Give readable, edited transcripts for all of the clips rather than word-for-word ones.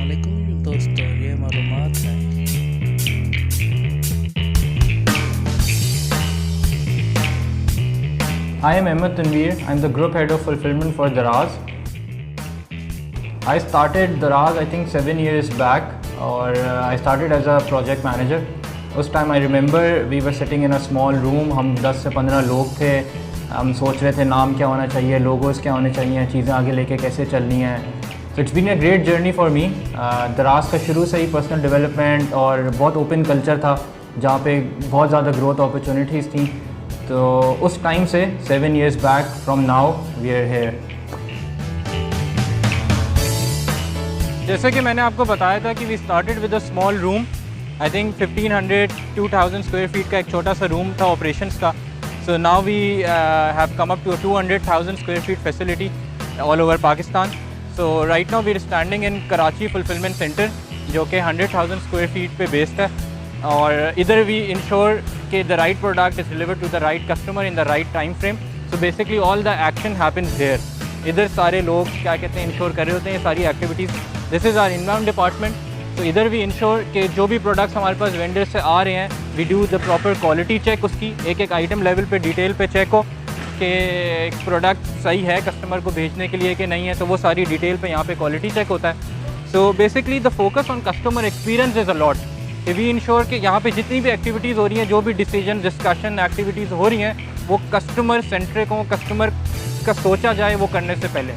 अस्सलामुअलैकुम दोस्तों, ये मालूमात है। I am Ahmed Tanveer. I'm the group head of fulfillment for Daraz. I started Daraz I think 7 years back, or I started as a project manager. उस time I remember we were sitting in a small room. हम 10 से 15 लोग थे. हम सोच रहे थे नाम क्या होना चाहिए, लोगोस क्या होने चाहिए, चीज़ें आगे लेके कैसे चलनी है. So it's been a great journey for me. दराज का शुरू से ही पर्सनल डेवलपमेंट और बहुत ओपन कल्चर था जहाँ पे बहुत ज़्यादा ग्रोथ अपॉर्चुनिटीज़ थी. तो उस टाइम से 7 years back from now we are here. जैसे कि मैंने आपको बताया था कि we started with a small room. I think 1500-2000 square feet का एक छोटा सा रूम था ऑपरेशंस का. So now we have come up to 200,000 square feet facility all over Pakistan. So right now we are standing in Karachi fulfilment centre जो कि 100,000 square feet पे based है. और इधर वी इंश्योर कि the right product is delivered to the right customer in the right time frame. So basically all the action happens there. इधर सारे लोग क्या कहते हैं इंश्योर कर रहे होते हैं ये सारी activities. This is our inbound department. तो इधर भी इंश्योर कि जो भी प्रोडक्ट्स हमारे पास वेंडर से आ रहे हैं we do the proper quality check. उसकी एक एक आइटम लेवल पे डिटेल पे चेक हो कि एक प्रोडक्ट सही है कस्टमर को भेजने के लिए कि नहीं है. तो वो सारी डिटेल पे यहाँ पे क्वालिटी चेक होता है. So basically the focus on customer experience is a lot. We ensure कि यहाँ पे जितनी भी एक्टिविटीज़ हो रही हैं, जो भी डिसीजन डिस्कशन एक्टिविटीज़ हो रही हैं वो कस्टमर सेंट्रिक हो, कस्टमर का सोचा जाए वो करने से पहले.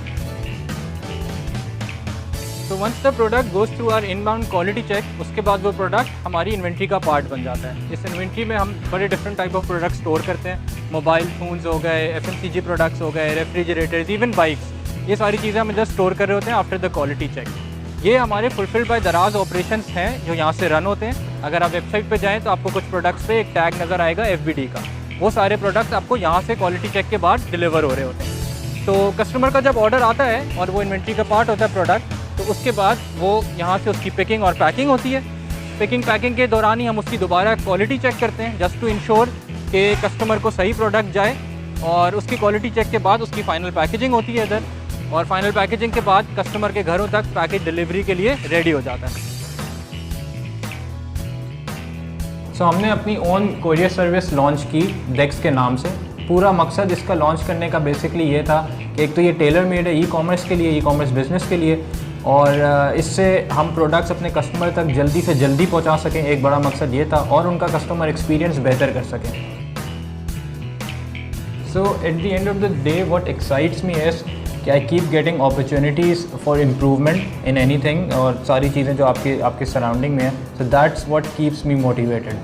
तो once the product goes through our inbound quality check, उसके बाद वो प्रोडक्ट हमारी इन्वेंट्री का पार्ट बन जाता है. इस इन्वेंट्री में हम बड़े different type of product store करते हैं. मोबाइल फ़ोन्स हो गए, FMCG प्रोडक्ट्स हो गए, रेफ्रिजरेटर्स, इवन बाइक्स. ये सारी चीज़ें हम इधर स्टोर कर रहे होते हैं आफ्टर द क्वालिटी चेक. ये हमारे फुलफिल्ड बाय दराज ऑपरेशंस हैं जो यहाँ से रन होते हैं. अगर आप वेबसाइट पे जाएँ तो आपको कुछ प्रोडक्ट्स पे एक टैग नज़र आएगा FBD का. वो सारे प्रोडक्ट्स आपको यहाँ से क्वालिटी चेक के बाद डिलीवर हो रहे होते हैं. तो कस्टमर का जब ऑर्डर आता है और वो इन्वेंट्री का पार्ट होता है प्रोडक्ट, तो उसके बाद वो यहाँ से उसकी पिकिंग और पैकिंग होती है. पैकिंग के दौरान ही हम उसकी दोबारा क्वालिटी चेक करते हैं जस्ट टू इंश्योर कि कस्टमर को सही प्रोडक्ट जाए. और उसकी क्वालिटी चेक के बाद उसकी फ़ाइनल पैकेजिंग होती है इधर. और फाइनल पैकेजिंग के बाद कस्टमर के घरों तक पैकेज डिलीवरी के लिए रेडी हो जाता है. सो हमने अपनी ओन कोरियर सर्विस लॉन्च की डेक्स के नाम से. पूरा मकसद इसका लॉन्च करने का बेसिकली ये था कि एक तो ये टेलर मेड है ई-कॉमर्स के लिए, ई-कॉमर्स बिज़नेस के लिए, और इससे हम प्रोडक्ट्स अपने कस्टमर तक जल्दी से जल्दी पहुंचा सकें. एक बड़ा मकसद ये था, और उनका कस्टमर एक्सपीरियंस बेहतर कर सकें. So at the end of the day what excites me is कि I keep getting opportunities for improvement in anything, और सारी चीज़ें जो आपके सराउंडिंग में है. So that's what keeps me motivated.